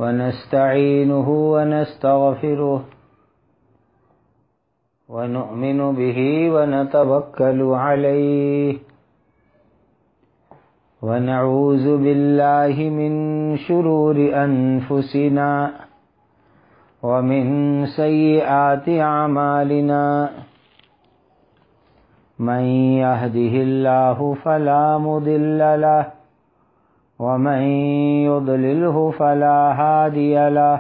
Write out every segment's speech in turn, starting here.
ونستعينه ونستغفره ونؤمن به ونتوكل عليه ونعوذ بالله من شرور أنفسنا ومن سيئات أعمالنا من يهده الله فلا مضل له ومن يضلله فلا هادي له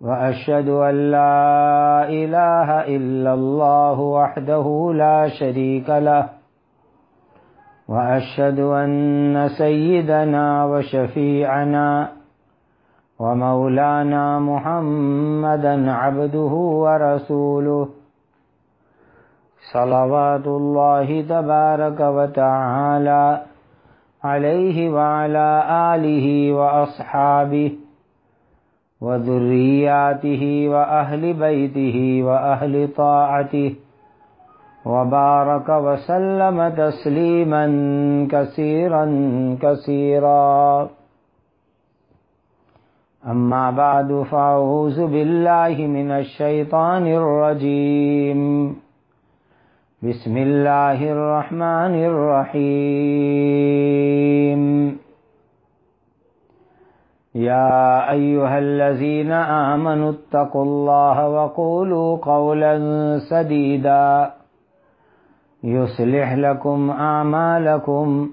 وأشهد أن لا إله إلا الله وحده لا شريك له وأشهد أن سيدنا وشفيعنا ومولانا محمدا عبده ورسوله صلوات الله تبارك وتعالى عليه وعلى آله وأصحابه وذرياته وأهل بيته وأهل طاعته وبارك وسلم تسليما كثيرا كثيرا أما بعد فأعوذ بالله من الشيطان الرجيم بسم الله الرحمن الرحيم يا أيها الذين آمنوا اتقوا الله وقولوا قولا سديدا يصلح لكم أعمالكم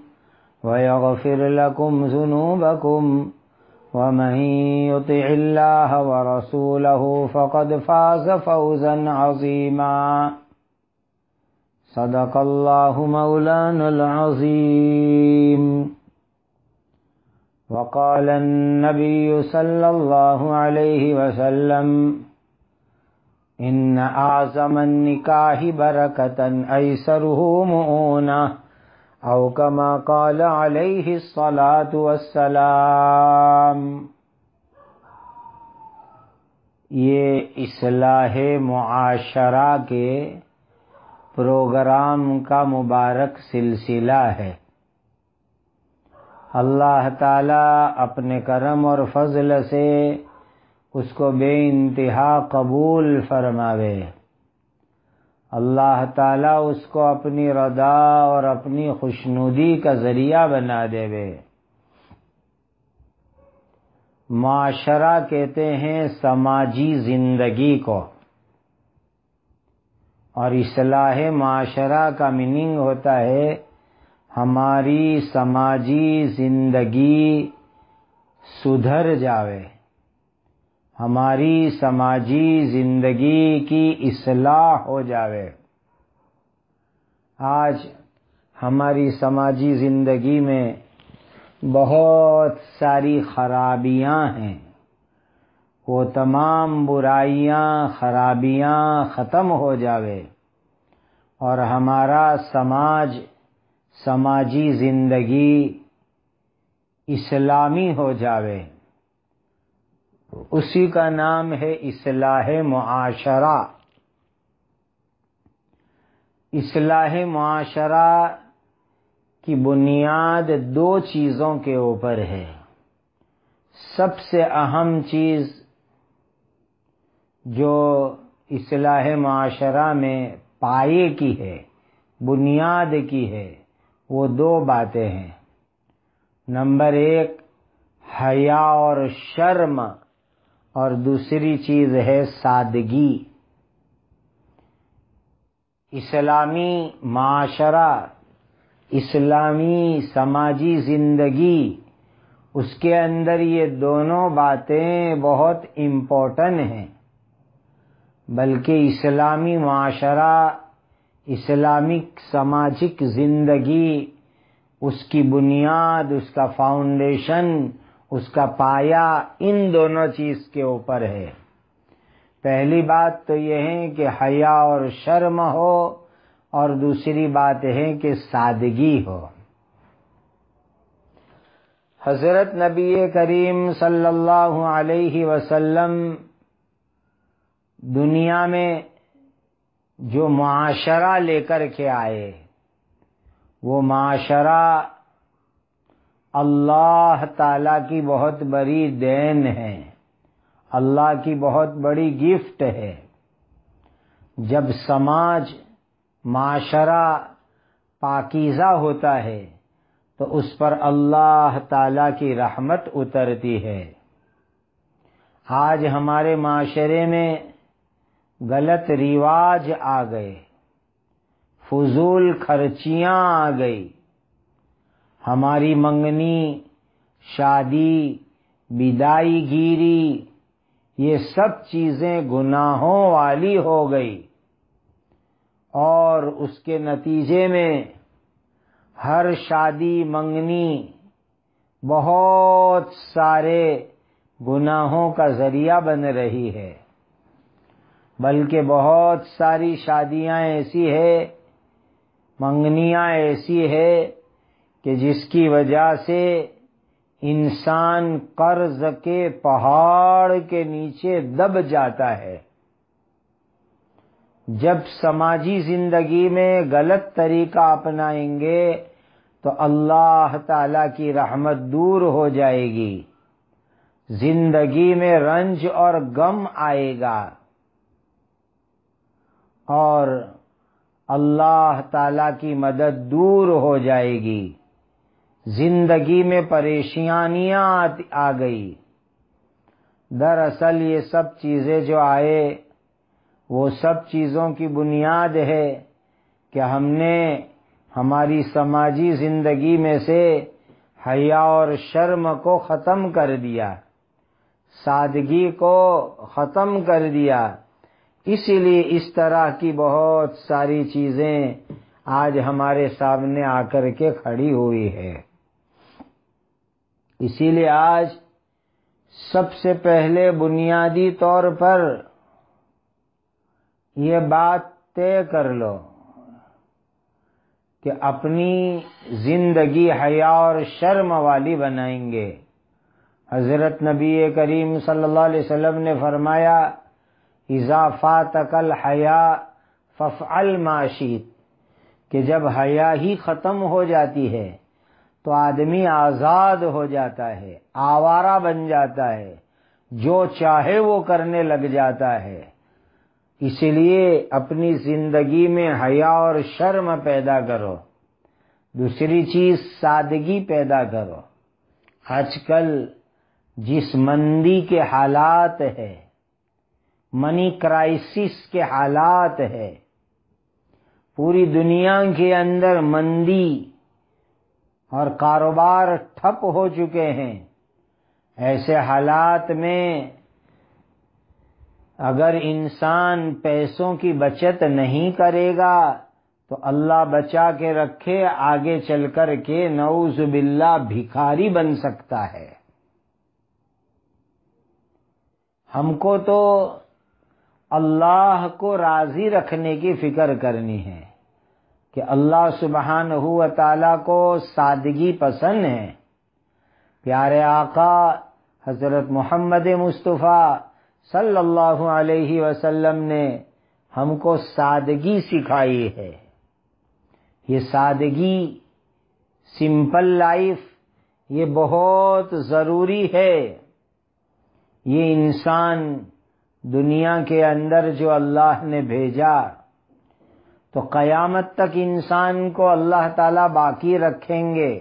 ويغفر لكم ذنوبكم ومن يطع الله ورسوله فقد فاز فوزا عظيما صدق الله مولانا العظيم وقال النبي صلى الله عليه وسلم إن أعظم النكاح بركة أيسره مؤونة أو كما قال عليه الصلاة والسلام. یہ اصلاح معاشرہ کے پروگرام کا مبارک سلسلہ ہے. اللہ تعالیٰ اپنے کرم اور فضل سے اس کو بے انتہا قبول فرماوے. اللہ تعالیٰ اس کو اپنی رضا اور اپنی خوشنودی کا ذریعہ بنا دے وے. معاشرہ کہتے ہیں سماجی زندگی کو، اور اصلاح معاشرہ کا میننگ ہوتا ہے ہماری سماجی زندگی سدھر جاوے، ہماری سماجی زندگی کی اصلاح ہو جاوے. آج ہماری سماجی زندگی میں بہت ساری خرابیاں ہیں. وہ تمام برائیاں خرابیاں ختم ہو جاوے اور ہمارا سماجی زندگی اسلامی ہو جاوے. اسی کا نام ہے اصلاح معاشرہ. اصلاح معاشرہ کی بنیاد دو چیزوں کے اوپر ہے. سب سے اہم چیز جو اصلاح معاشرہ میں پائے کی ہے، بنیاد کی ہے، وہ دو باتیں ہیں. نمبر ایک حیا اور شرم، اور دوسری چیز ہے سادگی. اسلامی معاشرہ، اسلامی سماجی زندگی، اس کے اندر یہ دونوں باتیں بہت امپورٹنٹ ہیں. بلکہ اسلامی معاشرہ، اسلامک سماجک زندگی، اس کی بنیاد، اس کا فاؤنڈیشن، اس کا پایا ان دونوں چیز کے اوپر ہے. پہلی بات تو یہ ہے کہ حیا اور شرم ہو، اور دوسری بات ہے کہ سادگی ہو. حضرت نبی کریم صلی اللہ علیہ وسلم دنیا میں جو معاشرہ لے کر کے آئے، وہ معاشرہ اللہ تعالیٰ کی بہت بڑی دین ہے، اللہ کی بہت بڑی گفٹ ہے۔ جب سماج معاشرہ پاکیزہ ہوتا ہے تو اس پر اللہ تعالیٰ کی رحمت اترتی ہے۔ آج ہمارے معاشرے میں غلط رواج آ گئے، فضول خرچیاں آ گئی، ہماری منگنی، شادی، بدائی گیری، یہ سب چیزیں گناہوں والی ہو گئی، اور اس کے نتیجے میں ہر شادی منگنی بہت سارے گناہوں کا ذریعہ بن رہی ہے۔ بلکہ بہت ساری شادیاں ایسی ہے، منگنیاں ایسی ہے کہ جس کی وجہ سے انسان قرض کے پہاڑ کے نیچے دب جاتا ہے۔ جب سماجی زندگی میں غلط طریقہ اپنائیں گے تو اللہ تعالیٰ کی رحمت دور ہو جائے گی، زندگی میں رنج اور غم آئے گا، اور اللہ تعالیٰ کی مدد دور ہو جائے گی، زندگی میں پریشانیاں آ گئی۔ دراصل یہ سب چیزیں جو آئے وہ سب چیزوں کی بنیاد ہے کہ ہم نے ہماری سماجی زندگی میں سے حیا اور شرم کو ختم کر دیا، سادگی کو ختم کر دیا۔ اسی لیے اس طرح کی بہت ساری چیزیں آج ہمارے سامنے آ کر کے کھڑی ہوئی ہے۔ اسی لیے آج سب سے پہلے بنیادی طور پر یہ بات طے کر لو کہ اپنی زندگی حیا اور شرم والی بنائیں گے۔ حضرت نبی کریم صلی اللہ علیہ وسلم نے فرمایا، اذا فاتک الحیاء فافعل ما شئت، کہ جب حیا ہی ختم ہو جاتی ہے تو آدمی آزاد ہو جاتا ہے، آوارہ بن جاتا ہے، جو چاہے وہ کرنے لگ جاتا ہے۔ اسی لیے اپنی زندگی میں حیا اور شرم پیدا کرو۔ دوسری چیز سادگی پیدا کرو۔ آج کل جس مندی کے حالات ہے، منی کرائسس کے حالات ہے، پوری دنیا کے اندر مندی اور کاروبار ٹھپ ہو چکے ہیں، ایسے حالات میں اگر انسان پیسوں کی بچت نہیں کرے گا تو اللہ بچا کے رکھے، آگے چل کر کے نعوذ باللہ بھکاری بن سکتا ہے۔ ہم کو تو اللہ کو راضی رکھنے کی فکر کرنی ہے کہ اللہ سبحانہ و تعالیٰ کو سادگی پسند ہے۔ پیارے آقا حضرت محمد مصطفیٰ صلی اللہ علیہ وسلم نے ہم کو سادگی سکھائی ہے۔ یہ سادگی، سمپل لائف، یہ بہت ضروری ہے۔ یہ انسان دنیا کے اندر جو اللہ نے بھیجا تو قیامت تک انسان کو اللہ تعالیٰ باقی رکھیں گے۔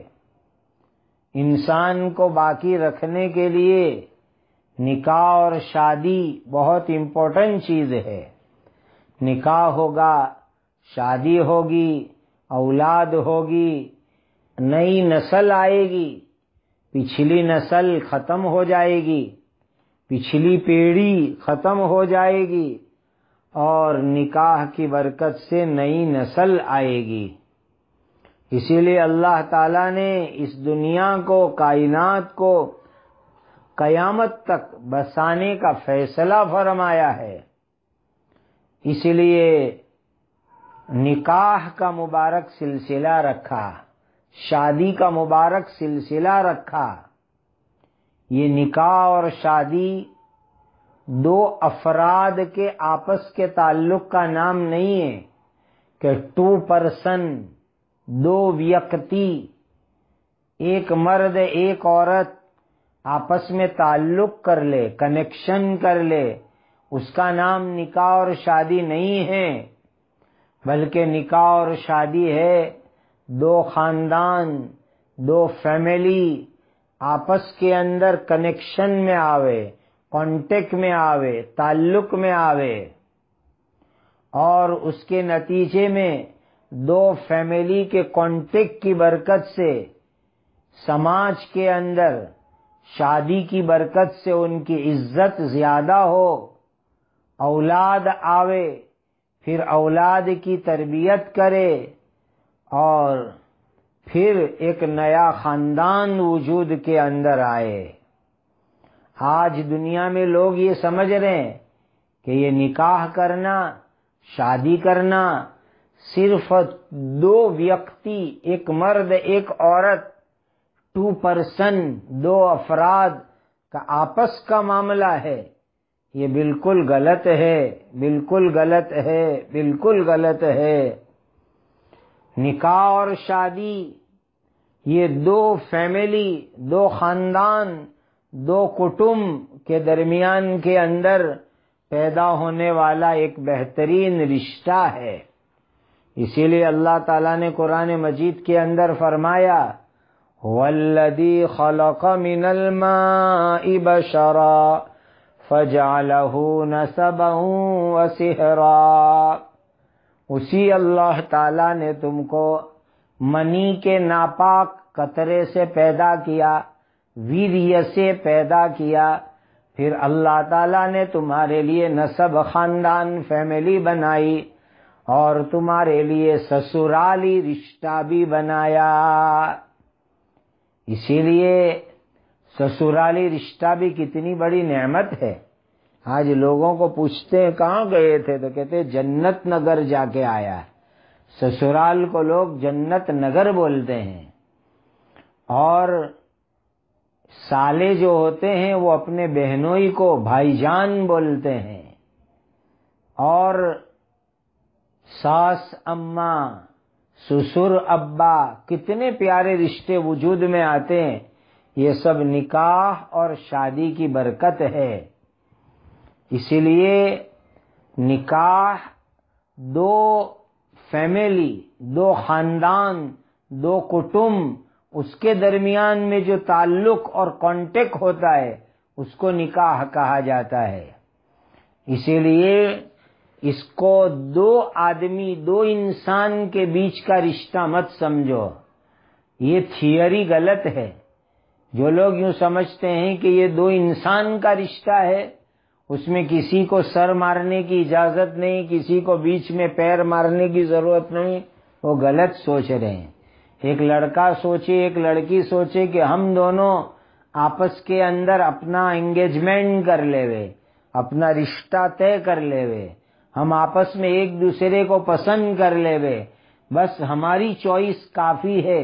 انسان کو باقی رکھنے کے لیے نکاح اور شادی بہت امپورٹنٹ چیز ہے۔ نکاح ہوگا، شادی ہوگی، اولاد ہوگی، نئی نسل آئے گی، پچھلی نسل ختم ہو جائے گی، پچھلی پیڑھی ختم ہو جائے گی، اور نکاح کی برکت سے نئی نسل آئے گی۔ اسی لیے اللہ تعالیٰ نے اس دنیا کو، کائنات کو قیامت تک بسانے کا فیصلہ فرمایا ہے۔ اس لیے نکاح کا مبارک سلسلہ رکھا، شادی کا مبارک سلسلہ رکھا۔ یہ نکاح اور شادی دو افراد کے آپس کے تعلق کا نام نہیں ہے کہ 2 پرسن، 2 ویکتی ایک مرد ایک عورت آپس میں تعلق کر لے، کنیکشن کر لے، اس کا نام نکاح اور شادی نہیں ہے، بلکہ نکاح اور شادی ہے دو خاندان، دو فیملی آپس کے اندر کنیکشن میں آوے، کانٹیکٹ میں آوے، تعلق میں آوے، اور اس کے نتیجے میں دو فیملی کے کانٹیکٹ کی برکت سے سماج کے اندر شادی کی برکت سے ان کی عزت زیادہ ہو، اولاد آوے، پھر اولاد کی تربیت کرے، اور پھر ایک نیا خاندان وجود کے اندر آئے۔ آج دنیا میں لوگ یہ سمجھ رہے ہیں کہ یہ نکاح کرنا، شادی کرنا صرف دو ویکتی، ایک مرد ایک عورت، 2 پرسن، دو افراد کا آپس کا معاملہ ہے۔ یہ بالکل غلط ہے، بالکل غلط ہے، بالکل غلط ہے۔ نکاح اور شادی یہ دو فیملی، دو خاندان، دو کٹمب کے درمیان کے اندر پیدا ہونے والا ایک بہترین رشتہ ہے۔ اسی لیے اللہ تعالیٰ نے قرآن مجید کے اندر فرمایا وَالَّذِي خَلَقَ مِنَ الْمَاءِ بَشَرًا فَجَعَلَهُ نَسَبًا وَصِهْرًا، اسی اللہ تعالیٰ نے تم کو منی کے ناپاک قطرے سے پیدا کیا، ویریہ سے پیدا کیا، پھر اللہ تعالیٰ نے تمہارے لیے نسب، خاندان، فیملی بنائی، اور تمہارے لیے سسرالی رشتہ بھی بنایا۔ اسی لیے سسرالی رشتہ بھی کتنی بڑی نعمت ہے۔ آج لوگوں کو پوچھتے ہیں کہاں گئے تھے تو کہتے ہیں جنت نگر جا کے آیا ہے۔ سسرال کو لوگ جنت نگر بولتے ہیں، اور سالے جو ہوتے ہیں وہ اپنے بہنوئی کو بھائی جان بولتے ہیں، اور ساس اماں، سسر ابا، کتنے پیارے رشتے وجود میں آتے ہیں۔ یہ سب نکاح اور شادی کی برکت ہے۔ اسی لیے نکاح دو فیملی، دو خاندان، دو کٹمب، اس کے درمیان میں جو تعلق اور کانٹیکٹ ہوتا ہے اس کو نکاح کہا جاتا ہے۔ اسی لیے اس کو دو آدمی، دو انسان کے بیچ کا رشتہ مت سمجھو، یہ تھیوری غلط ہے۔ جو لوگ یوں سمجھتے ہیں کہ یہ دو انسان کا رشتہ ہے، اس میں کسی کو سر مارنے کی اجازت نہیں، کسی کو بیچ میں پیر مارنے کی ضرورت نہیں، وہ غلط سوچ رہے ہیں۔ ایک لڑکا سوچے، ایک لڑکی سوچے کہ ہم دونوں آپس کے اندر اپنا انگیجمنٹ کر لے وے، اپنا رشتہ طے کر لے وے، ہم آپس میں ایک دوسرے کو پسند کر لے وے، بس ہماری چوائس کافی ہے،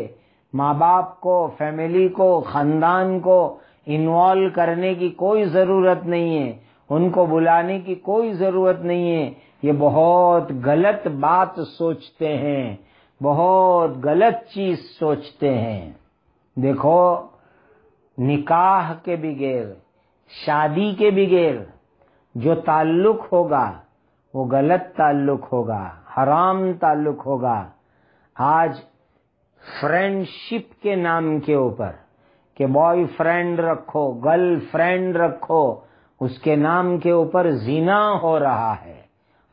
ماں باپ کو، فیملی کو، خاندان کو انوالو کرنے کی کوئی ضرورت نہیں ہے، ان کو بلانے کی کوئی ضرورت نہیں ہے۔ یہ بہت غلط بات سوچتے ہیں، بہت غلط چیز سوچتے ہیں۔ دیکھو، نکاح کے بغیر، شادی کے بغیر جو تعلق ہوگا وہ غلط تعلق ہوگا، حرام تعلق ہوگا۔ آج فرینڈ شپ کے نام کے اوپر کہ بوائے فرینڈ رکھو، گرل فرینڈ رکھو، اس کے نام کے اوپر زنا ہو رہا ہے،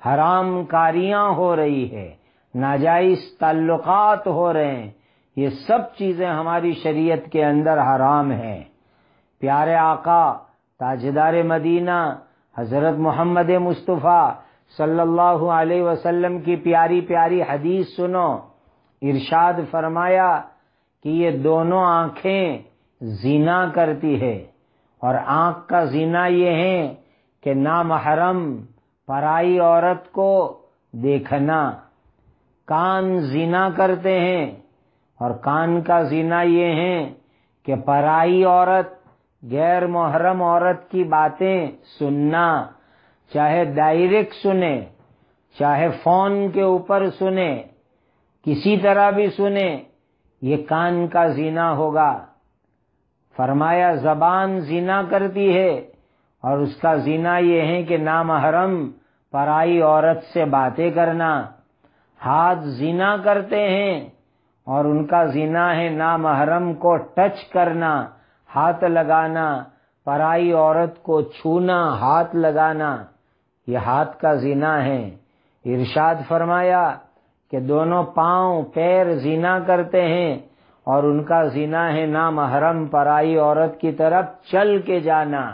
حرام کاریاں ہو رہی ہے، ناجائز تعلقات ہو رہے ہیں۔ یہ سب چیزیں ہماری شریعت کے اندر حرام ہیں۔ پیارے آقا تاجدار مدینہ حضرت محمد مصطفیٰ صلی اللہ علیہ وسلم کی پیاری پیاری حدیث سنو۔ ارشاد فرمایا کہ یہ دونوں آنکھیں زنا کرتی ہے، اور آنکھ کا زنا یہ ہے کہ نامحرم پرائی عورت کو دیکھنا۔ کان زنا کرتے ہیں، اور کان کا زنا یہ ہے کہ پرائی عورت، غیر محرم عورت کی باتیں سننا، چاہے ڈائریکٹ سنے، چاہے فون کے اوپر سنے، کسی طرح بھی سنے، یہ کان کا زنا ہوگا۔ فرمایا زبان زنا کرتی ہے اور اس کا زنا یہ ہے کہ نامحرم پرائی عورت سے باتیں کرنا۔ ہاتھ زنا کرتے ہیں اور ان کا زنا ہے نامحرم کو ٹچ کرنا، ہاتھ لگانا، پرائی عورت کو چھونا، ہاتھ لگانا، یہ ہاتھ کا زنا ہے۔ ارشاد فرمایا کہ دونوں پاؤں پیر زنا کرتے ہیں اور ان کا زنا ہے نامحرم پرائی عورت کی طرف چل کے جانا،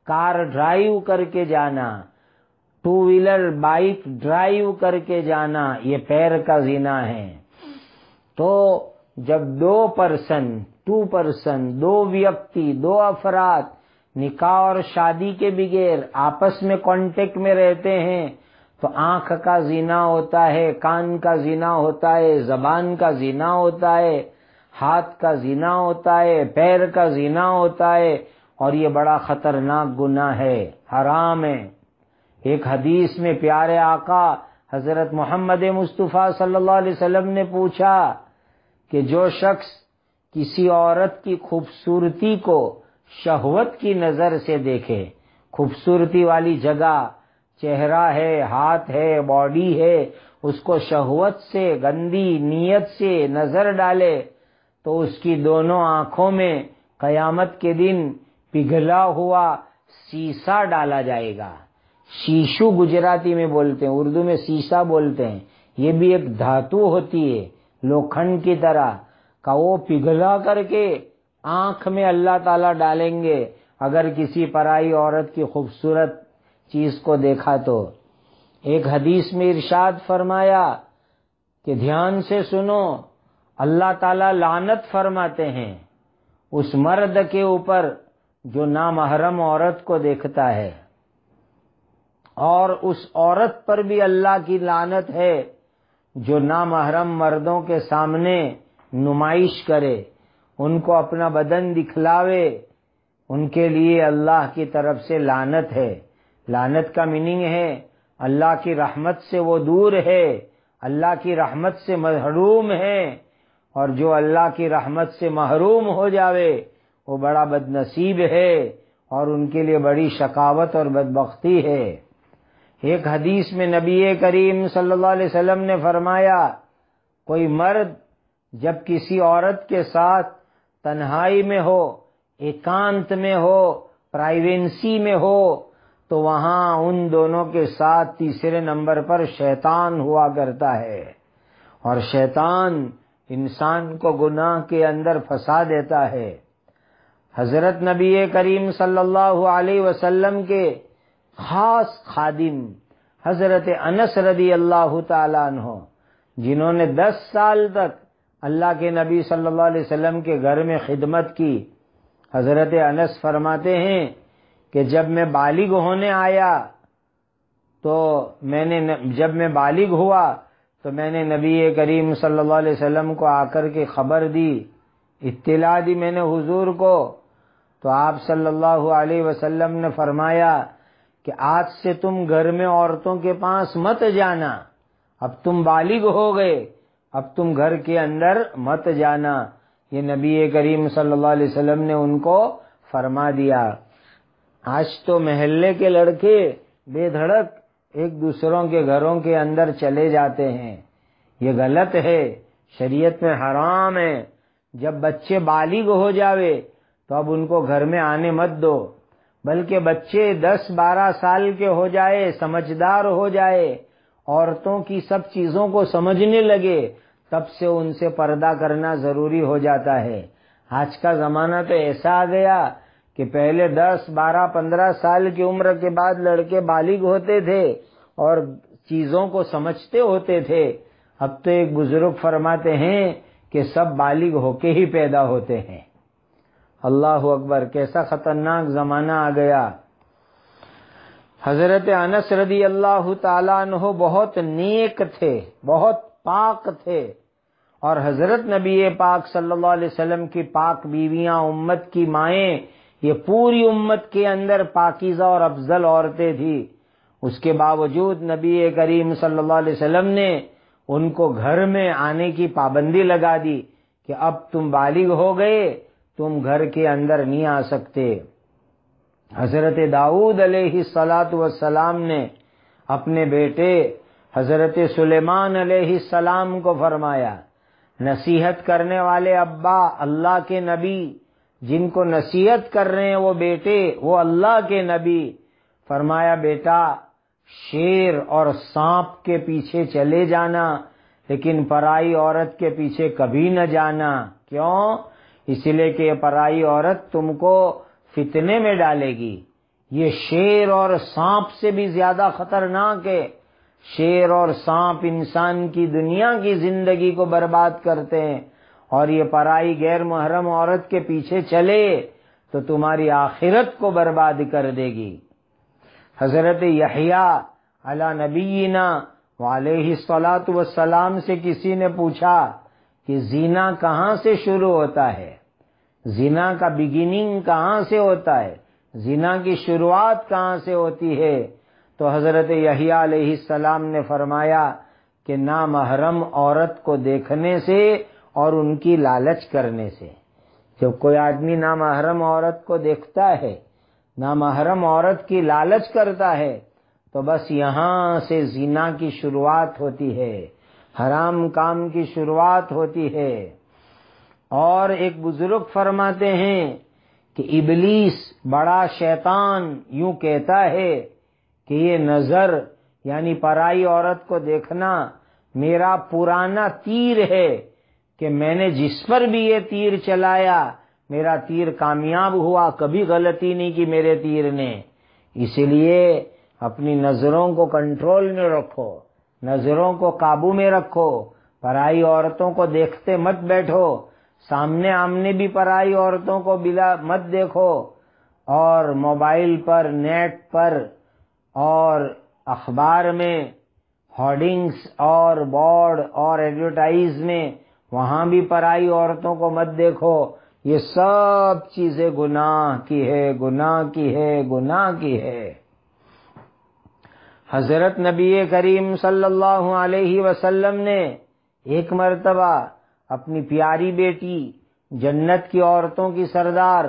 کار ڈرائیو کر کے جانا، ٹو ویلر بائک ڈرائیو کر کے جانا، یہ پیر کا زنا ہے۔ تو جب دو ویکتی، دو افراد نکاح اور شادی کے بغیر آپس میں کانٹیکٹ میں رہتے ہیں تو آنکھ کا زنا ہوتا ہے، کان کا زنا ہوتا ہے، زبان کا زنا ہوتا ہے، ہاتھ کا زنا ہوتا ہے، پیر کا زنا ہوتا ہے، اور یہ بڑا خطرناک گناہ ہے، حرام ہے۔ ایک حدیث میں پیارے آقا حضرت محمد مصطفیٰ صلی اللہ علیہ وسلم نے پوچھا کہ جو شخص کسی عورت کی خوبصورتی کو شہوت کی نظر سے دیکھے، خوبصورتی والی جگہ، چہرہ ہے، ہاتھ ہے، باڈی ہے، اس کو شہوت سے، گندی نیت سے نظر ڈالے تو اس کی دونوں آنکھوں میں قیامت کے دن پگھلا ہوا سیسا ڈالا جائے گا۔ شیشو گجراتی میں بولتے ہیں، اردو میں سیسا بولتے ہیں۔ یہ بھی ایک دھاتو ہوتی ہے لوکھنڈ کی طرح کا، وہ پگھلا کر کے آنکھ میں اللہ تعالیٰ ڈالیں گے اگر کسی پرائی عورت کی خوبصورت چیز کو دیکھا تو۔ ایک حدیث میں ارشاد فرمایا کہ دھیان سے سنو، اللہ تعالیٰ لعنت فرماتے ہیں اس مرد کے اوپر جو نامحرم عورت کو دیکھتا ہے، اور اس عورت پر بھی اللہ کی لعنت ہے جو نامحرم مردوں کے سامنے نمائش کرے، ان کو اپنا بدن دکھلاوے، ان کے لیے اللہ کی طرف سے لعنت ہے۔ لعنت کا میننگ ہے اللہ کی رحمت سے وہ دور ہے، اللہ کی رحمت سے محروم ہے، اور جو اللہ کی رحمت سے محروم ہو جاوے وہ بڑا بدنصیب ہے اور ان کے لیے بڑی شقاوت اور بدبختی ہے۔ ایک حدیث میں نبی کریم صلی اللہ علیہ وسلم نے فرمایا کوئی مرد جب کسی عورت کے ساتھ تنہائی میں ہو، ایکانت میں ہو، پرائیوینسی میں ہو، تو وہاں ان دونوں کے ساتھ تیسرے نمبر پر شیطان ہوا کرتا ہے، اور شیطان انسان کو گناہ کے اندر پھنسا دیتا ہے۔ حضرت نبی کریم صلی اللہ علیہ وسلم کے خاص خادم حضرت انس رضی اللہ تعالیٰ عنہ، جنہوں نے 10 سال تک اللہ کے نبی صلی اللہ علیہ وسلم کے گھر میں خدمت کی، حضرت انس فرماتے ہیں کہ جب میں بالغ ہونے آیا تو جب میں بالغ ہوا تو میں نے نبی کریم صلی اللہ علیہ وسلم کو آ کر کے خبر دی، اطلاع دی میں نے حضور کو، تو آپ صلی اللہ علیہ وسلم نے فرمایا کہ آج سے تم گھر میں عورتوں کے پاس مت جانا، اب تم بالغ ہو گئے، اب تم گھر کے اندر مت جانا۔ یہ نبی کریم صلی اللہ علیہ وسلم نے ان کو فرما دیا۔ آج تو محلے کے لڑکے بے دھڑک ایک دوسروں کے گھروں کے اندر چلے جاتے ہیں، یہ غلط ہے، شریعت میں حرام ہے۔ جب بچے بالغ ہو جاوے تو اب ان کو گھر میں آنے مت دو، بلکہ بچے 10-12 سال کے ہو جائے، سمجھدار ہو جائے، عورتوں کی سب چیزوں کو سمجھنے لگے، تب سے ان سے پردہ کرنا ضروری ہو جاتا ہے۔ آج کا زمانہ تو ایسا آ گیا کہ پہلے 10, 12, 15 سال کی عمر کے بعد لڑکے بالغ ہوتے تھے اور چیزوں کو سمجھتے ہوتے تھے، اب تو ایک بزرگ فرماتے ہیں کہ سب بالغ ہو کے ہی پیدا ہوتے ہیں۔ اللہ اکبر، کیسا خطرناک زمانہ آ گیا۔ حضرت انس رضی اللہ تعالیٰ عنہ بہت نیک تھے، بہت پاک تھے، اور حضرت نبی پاک صلی اللہ علیہ وسلم کی پاک بیویاں، امت کی مائیں، یہ پوری امت کے اندر پاکیزہ اور افضل عورتیں تھیں۔ اس کے باوجود نبی کریم صلی اللہ علیہ وسلم نے ان کو گھر میں آنے کی پابندی لگا دی کہ اب تم بالغ ہو گئے، تم گھر کے اندر نہیں آ سکتے۔ حضرت داؤد علیہ السلام نے اپنے بیٹے حضرت سلیمان علیہ السلام کو فرمایا، نصیحت کرنے والے ابا اللہ کے نبی، جن کو نصیحت کر رہے ہیں وہ بیٹے، وہ اللہ کے نبی، فرمایا بیٹا شیر اور سانپ کے پیچھے چلے جانا، لیکن پرائی عورت کے پیچھے کبھی نہ جانا۔ کیوں؟ اس لیے کہ یہ پرائی عورت تم کو فتنے میں ڈالے گی۔ یہ شیر اور سانپ سے بھی زیادہ خطرناک ہے۔ شیر اور سانپ انسان کی دنیا کی زندگی کو برباد کرتے ہیں، اور یہ پرائی غیر محرم عورت کے پیچھے چلے تو تمہاری آخرت کو برباد کر دے گی۔ حضرت یحییٰ علی نبینا وعلیہ الصلاۃ والسلام سے کسی نے پوچھا کہ زنا کہاں سے شروع ہوتا ہے، زنا کا بگننگ کہاں سے ہوتا ہے، زنا کی شروعات کہاں سے ہوتی ہے؟ تو حضرت یحییٰ علیہ السلام نے فرمایا کہ نامحرم عورت کو دیکھنے سے اور ان کی لالچ کرنے سے۔ جب کوئی آدمی نامحرم عورت کو دیکھتا ہے، نامحرم عورت کی لالچ کرتا ہے، تو بس یہاں سے زنا کی شروعات ہوتی ہے، حرام کام کی شروعات ہوتی ہے۔ اور ایک بزرگ فرماتے ہیں کہ ابلیس بڑا شیطان یوں کہتا ہے کہ یہ نظر یعنی پرائی عورت کو دیکھنا میرا پرانا تیر ہے، کہ میں نے جس پر بھی یہ تیر چلایا میرا تیر کامیاب ہوا، کبھی غلطی نہیں کی میرے تیر نے۔ اسی لیے اپنی نظروں کو کنٹرول میں رکھو، نظروں کو قابو میں رکھو، پرائی عورتوں کو دیکھتے مت بیٹھو، سامنے آمنے بھی پرائی عورتوں کو بلا مت دیکھو، اور موبائل پر، نیٹ پر اور اخبار میں ہارڈنگز اور بورڈ اور ایڈورٹائز میں وہاں بھی پرائی عورتوں کو مت دیکھو۔ یہ سب چیزیں گناہ کی ہے، گناہ کی ہے، گناہ کی ہے۔ حضرت نبی کریم صلی اللہ علیہ وسلم نے ایک مرتبہ اپنی پیاری بیٹی، جنت کی عورتوں کی سردار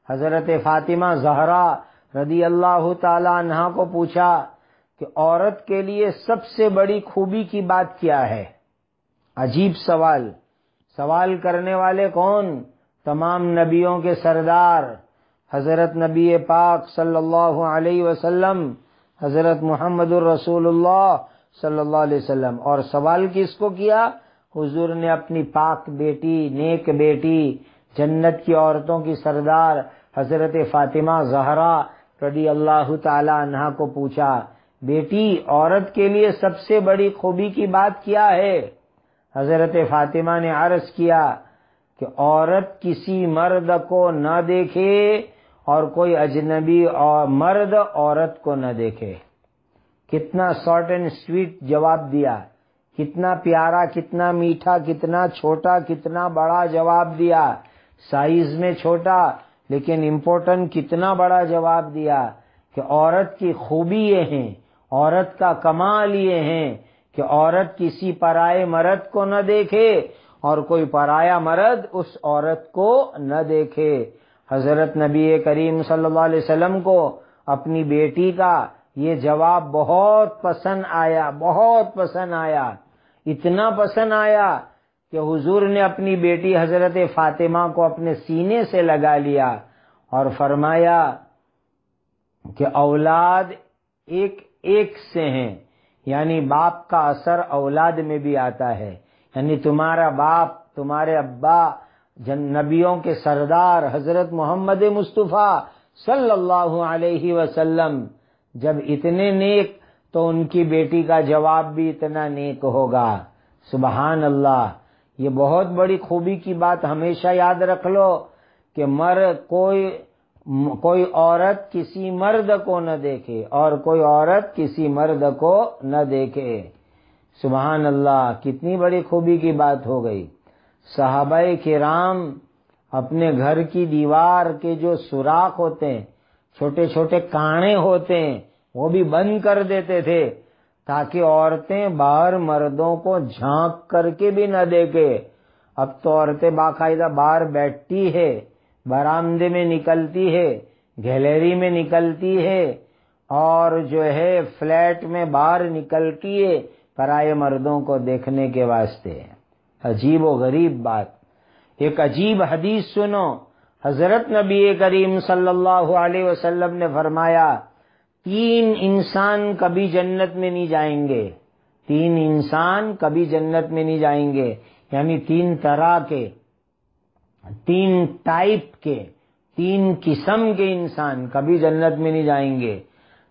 حضرت فاطمہ زہرا رضی اللہ تعالی عنہا کو پوچھا کہ عورت کے لیے سب سے بڑی خوبی کی بات کیا ہے؟ عجیب سوال، سوال کرنے والے کون؟ تمام نبیوں کے سردار حضرت نبی پاک صلی اللہ علیہ وسلم، حضرت محمد الرسول اللہ صلی اللہ علیہ وسلم۔ اور سوال کس کو کیا؟ حضور نے اپنی پاک بیٹی، نیک بیٹی، جنت کی عورتوں کی سردار حضرت فاطمہ زہرا رضی اللہ تعالی عنہا کو پوچھا، بیٹی عورت کے لیے سب سے بڑی خوبی کی بات کیا ہے؟ حضرت فاطمہ نے عرض کیا کہ عورت کسی مرد کو نہ دیکھے اور کوئی اجنبی اور مرد عورت کو نہ دیکھے۔ کتنا شارٹ اینڈ سویٹ جواب دیا، کتنا پیارا، کتنا میٹھا، کتنا چھوٹا، کتنا بڑا جواب دیا، سائز میں چھوٹا لیکن امپورٹنٹ کتنا بڑا جواب دیا کہ عورت کی خوبی یہ ہے، عورت کا کمال یہ ہے کہ عورت کسی پرائے مرد کو نہ دیکھے اور کوئی پرایا مرد اس عورت کو نہ دیکھے۔ حضرت نبی کریم صلی اللہ علیہ وسلم کو اپنی بیٹی کا یہ جواب بہت پسند آیا، بہت پسند آیا، اتنا پسند آیا کہ حضور نے اپنی بیٹی حضرت فاطمہ کو اپنے سینے سے لگا لیا اور فرمایا کہ اولاد ایک ایک سے ہیں، یعنی باپ کا اثر اولاد میں بھی آتا ہے، یعنی تمہارا باپ، تمہارے ابا نبیوں کے سردار حضرت محمد مصطفیٰ صلی اللہ علیہ وسلم جب اتنے نیک تو ان کی بیٹی کا جواب بھی اتنا نیک ہوگا۔ سبحان اللہ، یہ بہت بڑی خوبی کی بات ہمیشہ یاد رکھ لو کہ کوئی عورت کسی مرد کو نہ دیکھے اور کوئی عورت کسی مرد کو نہ دیکھے۔ سبحان اللہ، کتنی بڑی خوبی کی بات ہو گئی۔ صحابہ کرام اپنے گھر کی دیوار کے جو سوراخ ہوتے ہیں، چھوٹے چھوٹے کانے ہوتے ہیں، وہ بھی بند کر دیتے تھے تاکہ عورتیں باہر مردوں کو جھانک کر کے بھی نہ دیکھے۔ اب تو عورتیں باقاعدہ باہر بیٹھتی ہے، برآمدے میں نکلتی ہے، گیلری میں نکلتی ہے، اور جو ہے فلیٹ میں باہر نکلتی ہے پرائے مردوں کو دیکھنے کے واسطے۔ عجیب و غریب بات۔ ایک عجیب حدیث سنو، حضرت نبی کریم صلی اللہ علیہ وسلم نے فرمایا 3 انسان کبھی جنت میں نہیں جائیں گے، 3 انسان کبھی جنت میں نہیں جائیں گے، یعنی 3 طرح کے، 3 ٹائپ کے، 3 قسم کے انسان کبھی جنت میں نہیں جائیں گے۔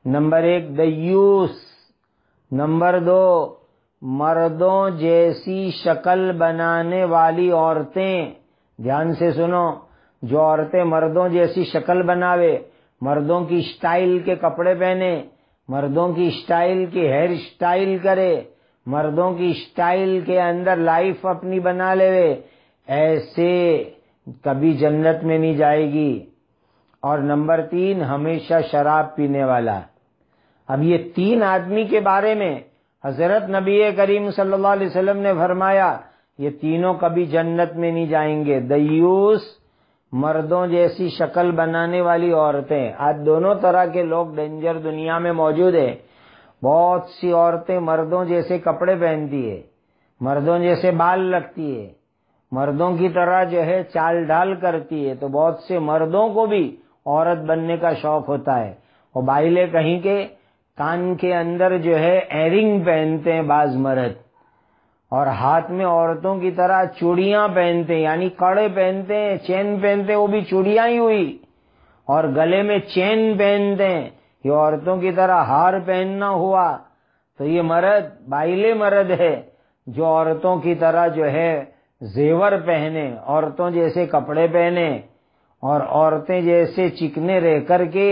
نمبر 1 دیوس، نمبر 2 مردوں جیسی شکل بنانے والی عورتیں۔ دھیان سے سنو، جو عورتیں مردوں جیسی شکل بناوے، مردوں کی سٹائل کے کپڑے پہنے، مردوں کی سٹائل کی ہیئر سٹائل کرے، مردوں کی سٹائل کے اندر لائف اپنی بنا لے، ایسے کبھی جنت میں نہیں جائے گی۔ اور نمبر 3 ہمیشہ شراب پینے والا۔ اب یہ 3 آدمی کے بارے میں حضرت نبی کریم صلی اللہ علیہ وسلم نے فرمایا یہ تینوں کبھی جنت میں نہیں جائیں گے۔ دیوس، مردوں جیسی شکل بنانے والی عورتیں۔ آج دونوں طرح کے لوگ ڈینجر دنیا میں موجود ہیں۔ بہت سی عورتیں مردوں جیسے کپڑے پہنتی ہے، مردوں جیسے بال رکھتی ہے، مردوں کی طرح جو ہے چال ڈال کرتی ہے، تو بہت سے مردوں کو بھی عورت بننے کا شوق ہوتا ہے۔ وہ بائلے کہیں کے کان کے اندر جو ہے ایرنگ پہنتے ہیں بعض مرد، اور ہاتھ میں عورتوں کی طرح چوڑیاں پہنتے ہیں، یعنی کڑے پہنتے ہیں، چین پہنتے ہیں، وہ بھی چوڑیاں ہی ہوئی، اور گلے میں چین پہنتے ہیں، یہ عورتوں کی طرح ہار پہننا ہوا۔ تو یہ مرد بائلے مرد ہے جو عورتوں کی طرح جو ہے زیور پہنے، عورتوں جیسے کپڑے پہنے، اور عورتیں جیسے چکنے رہ کر کے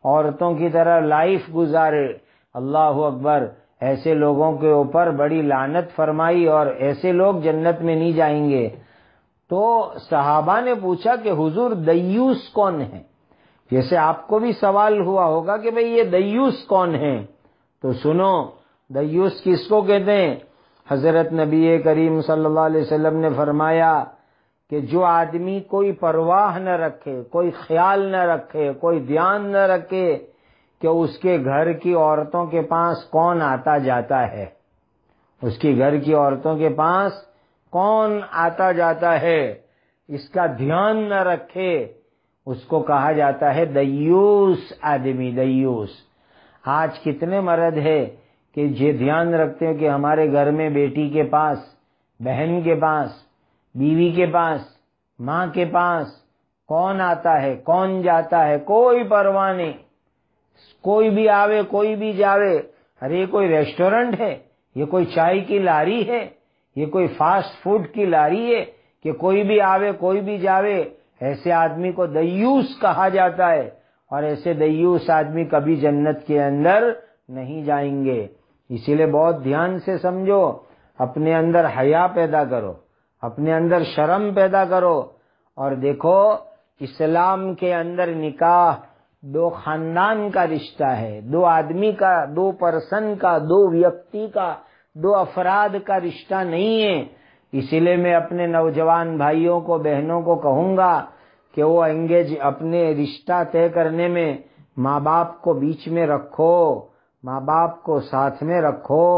عورتوں کی طرح لائف گزارے۔ اللہ اکبر! ایسے لوگوں کے اوپر بڑی لعنت فرمائی، اور ایسے لوگ جنت میں نہیں جائیں گے۔ تو صحابہ نے پوچھا کہ حضور دیوس کون ہے؟ جیسے آپ کو بھی سوال ہوا ہوگا کہ بھئی یہ دیوس کون ہے، تو سنو دیوس کس کو کہتے ہیں۔ حضرت نبی کریم صلی اللہ علیہ وسلم نے فرمایا کہ جو آدمی کوئی پرواہ نہ رکھے، کوئی خیال نہ رکھے، کوئی دھیان نہ رکھے کہ اس کے گھر کی عورتوں کے پاس کون آتا جاتا ہے، اس کی گھر کی عورتوں کے پاس کون آتا جاتا ہے، اس کا دھیان نہ رکھے، اس کو کہا جاتا ہے دیوس آدمی، دیوس۔ آج کتنے مرد ہے کہ یہ دھیان رکھتے ہیں کہ ہمارے گھر میں بیٹی کے پاس، بہن کے پاس، بیوی کے پاس، ماں کے پاس کون آتا ہے، کون جاتا ہے، کوئی پرواہ نہیں، کوئی بھی آوے کوئی بھی جاوے۔ ارے یہ کوئی ریسٹورنٹ ہے، یہ کوئی چائے کی لاری ہے، یہ کوئی فاسٹ فوڈ کی لاری ہے کہ کوئی بھی آوے کوئی بھی جاوے؟ ایسے آدمی کو دیوس کہا جاتا ہے، اور ایسے دیوس آدمی کبھی جنت کے اندر نہیں جائیں گے۔ اسی لیے بہت دھیان سے سمجھو، اپنے اندر حیا پیدا کرو، اپنے اندر شرم پیدا کرو، اور دیکھو اسلام کے اندر نکاح 2 خاندان کا رشتہ ہے، 2 آدمی کا، 2 پرسن کا، 2 ویکتی کا، 2 افراد کا رشتہ نہیں ہے۔ اسی لیے میں اپنے نوجوان بھائیوں کو، بہنوں کو کہوں گا کہ وہ اپنے رشتہ طے کرنے میں ماں باپ کو بیچ میں رکھو، ماں باپ کو ساتھ میں رکھو،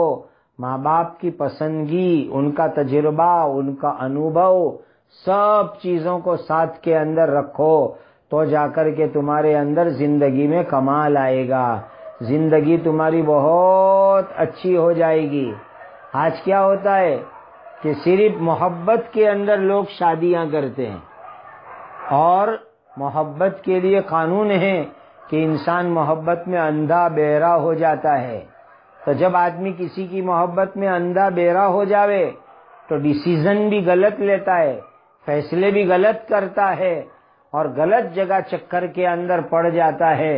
ماں باپ کی پسندگی، ان کا تجربہ، ان کا انوبھو، سب چیزوں کو ساتھ کے اندر رکھو، تو جا کر کے تمہارے اندر زندگی میں کمال آئے گا، زندگی تمہاری بہت اچھی ہو جائے گی۔ آج کیا ہوتا ہے کہ صرف محبت کے اندر لوگ شادیاں کرتے ہیں، اور محبت کے لیے قانون ہے کہ انسان محبت میں اندھا بہرا ہو جاتا ہے۔ تو جب آدمی کسی کی محبت میں اندھا بہرا ہو جاوے تو ڈیسیژن بھی غلط لیتا ہے، فیصلے بھی غلط کرتا ہے، اور غلط جگہ چکر کے اندر پڑ جاتا ہے،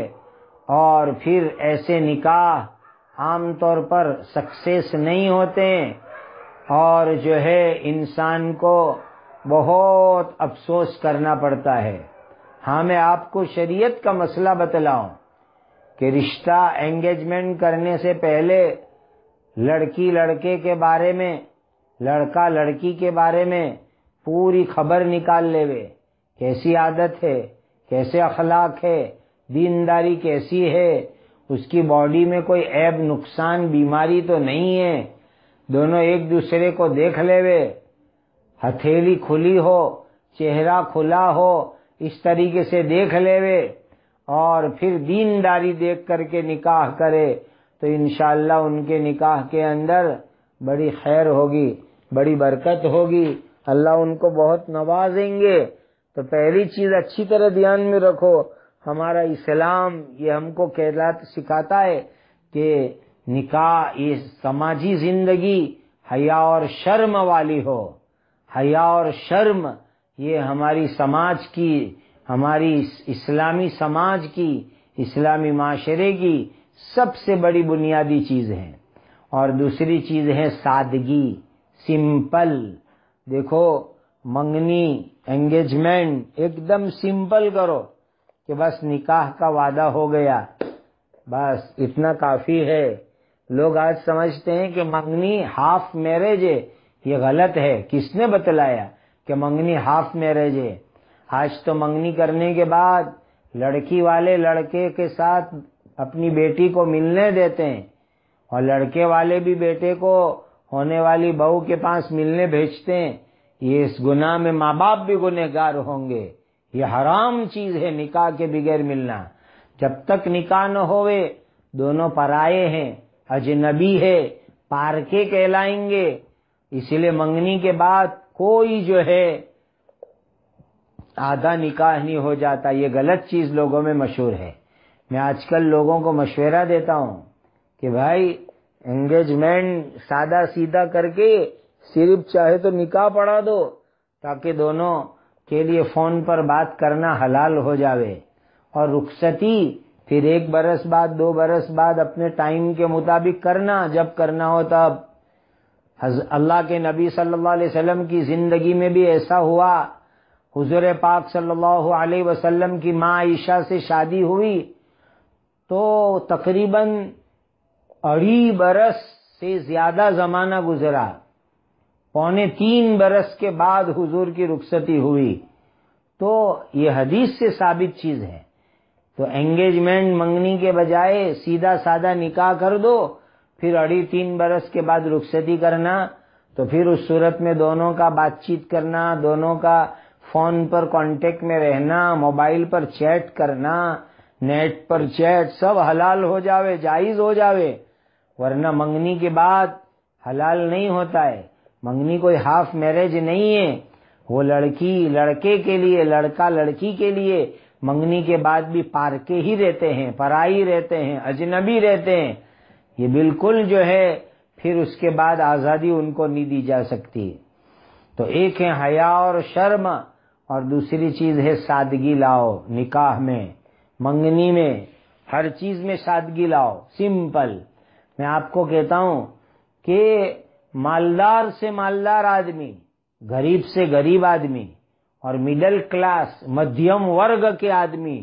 اور پھر ایسے نکاح عام طور پر سکسیس نہیں ہوتے، اور جو ہے انسان کو بہت افسوس کرنا پڑتا ہے۔ ہاں میں آپ کو شریعت کا مسئلہ بتلاؤں کہ رشتہ انگیجمنٹ کرنے سے پہلے لڑکی لڑکے کے بارے میں، لڑکا لڑکی کے بارے میں پوری خبر نکال لیوے، کیسی عادت ہے، کیسے اخلاق ہے، دینداری کیسی ہے، اس کی باڈی میں کوئی عیب نقصان بیماری تو نہیں ہے، دونوں ایک دوسرے کو دیکھ لیوے، ہتھیلی کھلی ہو، چہرہ کھلا ہو، اس طریقے سے دیکھ لیوے، اور پھر دینداری دیکھ کر کے نکاح کرے تو انشاءاللہ ان کے نکاح کے اندر بڑی خیر ہوگی، بڑی برکت ہوگی، اللہ ان کو بہت نوازیں گے۔ تو پہلی چیز اچھی طرح دھیان میں رکھو، ہمارا اسلام یہ ہم کو سکھاتا ہے کہ نکاح یہ سماجی زندگی حیا اور شرم والی ہو۔ حیا اور شرم یہ ہماری سماج کی، ہماری اسلامی سماج کی، اسلامی معاشرے کی سب سے بڑی بنیادی چیز ہے۔ اور دوسری چیز ہے سادگی، سمپل۔ دیکھو منگنی، انگیجمنٹ ایک دم سمپل کرو کہ بس نکاح کا وعدہ ہو گیا، بس اتنا کافی ہے۔ لوگ آج سمجھتے ہیں کہ منگنی ہاف میرج ہے، یہ غلط ہے۔ کس نے بتلایا کہ منگنی ہاف میرج ہے؟ آج تو منگنی کرنے کے بعد لڑکی والے لڑکے کے ساتھ اپنی بیٹی کو ملنے دیتے ہیں، اور لڑکے والے بھی بیٹے کو ہونے والی بہو کے پاس ملنے بھیجتے ہیں۔ یہ اس گناہ میں ماں باپ بھی گنہگار ہوں گے۔ یہ حرام چیز ہے نکاح کے بغیر ملنا۔ جب تک نکاح نہ ہوئے دونوں پرائے ہیں، اجنبی ہے، پارکے کہلائیں گے۔ اسی لیے منگنی کے بعد کوئی جو ہے آدھا نکاح نہیں ہو جاتا، یہ غلط چیز لوگوں میں مشہور ہے۔ میں آج کل لوگوں کو مشورہ دیتا ہوں کہ بھائی انگیجمنٹ سادہ سیدھا کر کے صرف چاہے تو نکاح پڑھا دو، تاکہ دونوں کے لیے فون پر بات کرنا حلال ہو جاوے، اور رخصتی پھر 1 برس بعد 2 برس بعد اپنے ٹائم کے مطابق کرنا، جب کرنا ہو تب۔ اللہ کے نبی صلی اللہ علیہ وسلم کی زندگی میں بھی ایسا ہوا۔ حضور پاک صلی اللہ علیہ وسلم کی ماں عائشہ سے شادی ہوئی تو تقریباً 2.5 برس سے زیادہ زمانہ گزرا، 2.25 برس کے بعد حضور کی رخصتی ہوئی۔ تو یہ حدیث سے ثابت چیز ہے۔ تو انگیجمنٹ منگنی کے بجائے سیدھا سادہ نکاح کر دو، پھر 2.5-3 برس کے بعد رخصتی کرنا، تو پھر اس صورت میں دونوں کا بات چیت کرنا، دونوں کا فون پر کانٹیکٹ میں رہنا، موبائل پر چیٹ کرنا، نیٹ پر چیٹ سب حلال ہو جاوے، جائز ہو جاوے۔ ورنہ منگنی کے بعد حلال نہیں ہوتا ہے۔ منگنی کوئی ہاف میرج نہیں ہے، وہ لڑکی لڑکے کے لیے، لڑکا لڑکی کے لیے منگنی کے بعد بھی پارکے ہی رہتے ہیں، پرائی رہتے ہیں، اجنبی رہتے ہیں۔ یہ بالکل جو ہے پھر اس کے بعد آزادی ان کو نہیں دی جا سکتی۔ تو ایک ہے حیا اور شرم، اور دوسری چیز ہے سادگی لاؤ۔ نکاح میں، منگنی میں، ہر چیز میں سادگی لاؤ، سمپل۔ میں آپ کو کہتا ہوں کہ مالدار سے مالدار آدمی، غریب سے غریب آدمی، اور مڈل کلاس مدھیم ورگ کے آدمی،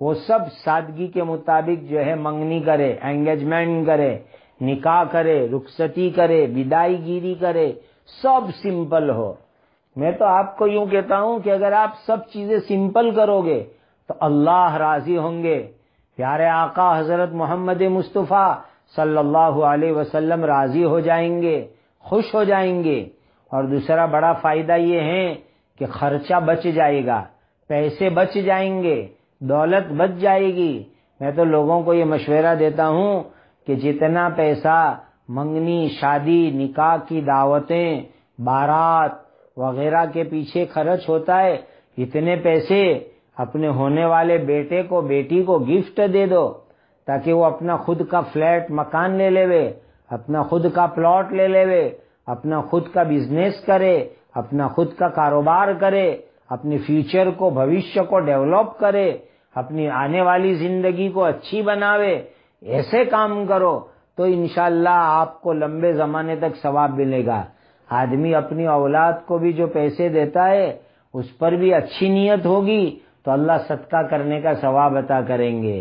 وہ سب سادگی کے مطابق جو ہے منگنی کرے، انگیجمنٹ کرے، نکاح کرے، رخصتی کرے، بدائی گیری کرے، سب سمپل ہو۔ میں تو آپ کو یوں کہتا ہوں کہ اگر آپ سب چیزیں سمپل کرو گے تو اللہ راضی ہوں گے، پیارے آقا حضرت محمد مصطفیٰ صلی اللہ علیہ وسلم راضی ہو جائیں گے، خوش ہو جائیں گے۔ اور دوسرا بڑا فائدہ یہ ہے کہ خرچہ بچ جائے گا، پیسے بچ جائیں گے، دولت بچ جائے گی۔ میں تو لوگوں کو یہ مشورہ دیتا ہوں کہ جتنا پیسہ منگنی، شادی، نکاح کی دعوتیں، بارات وغیرہ کے پیچھے خرچ ہوتا ہے، اتنے پیسے اپنے ہونے والے بیٹے کو، بیٹی کو گفٹ دے دو، تاکہ وہ اپنا خود کا فلیٹ مکان لے لے، اپنا خود کا پلاٹ لے لے، اپنا خود کا بزنس کرے، اپنا خود کا کاروبار کرے، اپنے فیوچر کو، بھوشیہ کو ڈیولپ کرے، اپنی آنے والی زندگی کو اچھی بناوے۔ ایسے کام کرو تو انشاءاللہ آپ کو لمبے زمانے تک ثواب ملے گا۔ آدمی اپنی اولاد کو بھی جو پیسے دیتا ہے اس پر بھی اچھی نیت ہوگی تو اللہ صدقہ کرنے کا ثواب عطا کریں گے۔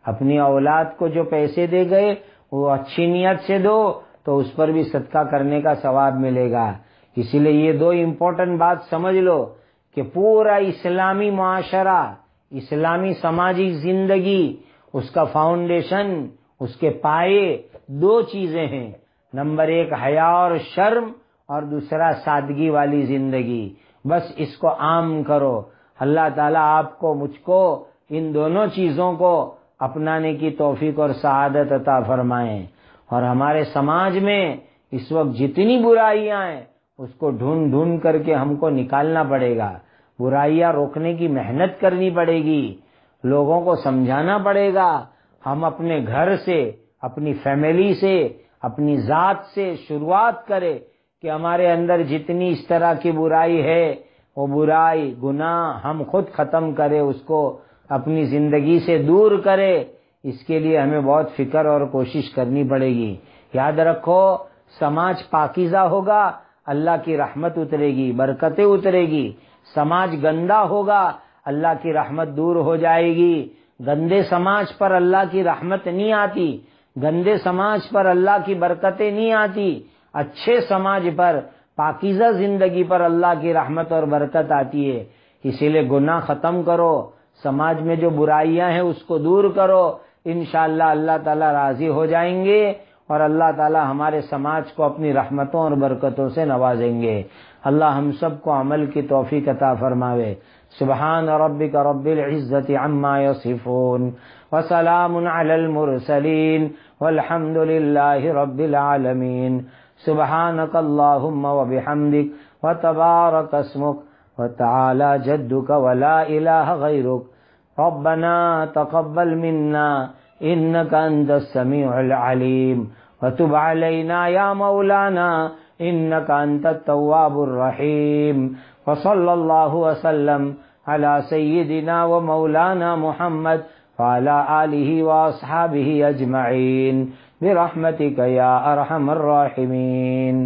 اپنی اولاد کو جو پیسے دے گئے وہ اچھی نیت سے دو تو اس پر بھی صدقہ کرنے کا ثواب ملے گا۔ اسی لیے یہ دو امپورٹنٹ بات سمجھ لو کہ پورا اسلامی معاشرہ، اسلامی سماجی زندگی، اس کا فاؤنڈیشن، اس کے پائے دو چیزیں ہیں، نمبر ایک حیا اور شرم، اور دوسرا سادگی والی زندگی۔ بس اس کو عام کرو۔ اللہ تعالیٰ آپ کو، مجھ کو ان دونوں چیزوں کو اپنانے کی توفیق اور سعادت عطا فرمائیں۔ اور ہمارے سماج میں اس وقت جتنی برائیاں ہیں اس کو ڈھونڈ ڈھونڈ کر کے ہم کو نکالنا پڑے گا، برائیاں روکنے کی محنت کرنی پڑے گی، لوگوں کو سمجھانا پڑے گا۔ ہم اپنے گھر سے، اپنی فیملی سے، اپنی ذات سے شروعات کرے کہ ہمارے اندر جتنی اس طرح کی برائی ہے، وہ برائی، گناہ ہم خود ختم کرے، اس کو اپنی زندگی سے دور کرے۔ اس کے لیے ہمیں بہت فکر اور کوشش کرنی پڑے گی۔ یاد رکھو، سماج پاکیزہ ہوگا، اللہ کی رحمت اترے گی، برکتیں اترے گی۔ سماج گندا ہوگا، اللہ کی رحمت دور ہو جائے گی۔ گندے سماج پر اللہ کی رحمت نہیں آتی، گندے سماج پر اللہ کی برکتیں نہیں آتی۔ اچھے سماج پر، پاکیزہ زندگی پر اللہ کی رحمت اور برکت آتی ہے۔ اسی لیے گناہ ختم کرو، سماج میں جو برائیاں ہیں اس کو دور کرو، انشاءاللہ اللہ تعالیٰ راضی ہو جائیں گے، اور اللہ تعالیٰ ہمارے سماج کو اپنی رحمتوں اور برکتوں سے نوازیں گے۔ اللہ ہم سب کو عمل کی توفیق عطا فرماوے۔ سبحان ربک رب العزت عما یصفون وسلام علی المرسلین والحمد للہ رب العالمین۔ سبحانک اللہم وبحمدک وتبارک اسمک وتعالی جدک ولا الہ غیرک۔ ربنا تقبل منا انک انت السمیع العلیم وتب علینا یا مولانا انک انت التواب الرحیم۔ وصلی اللہ وسلم علی سیدنا و مولانا محمد وعلی آلہ واصحابہ اجمعین برحمتک یا ارحم الراحمین۔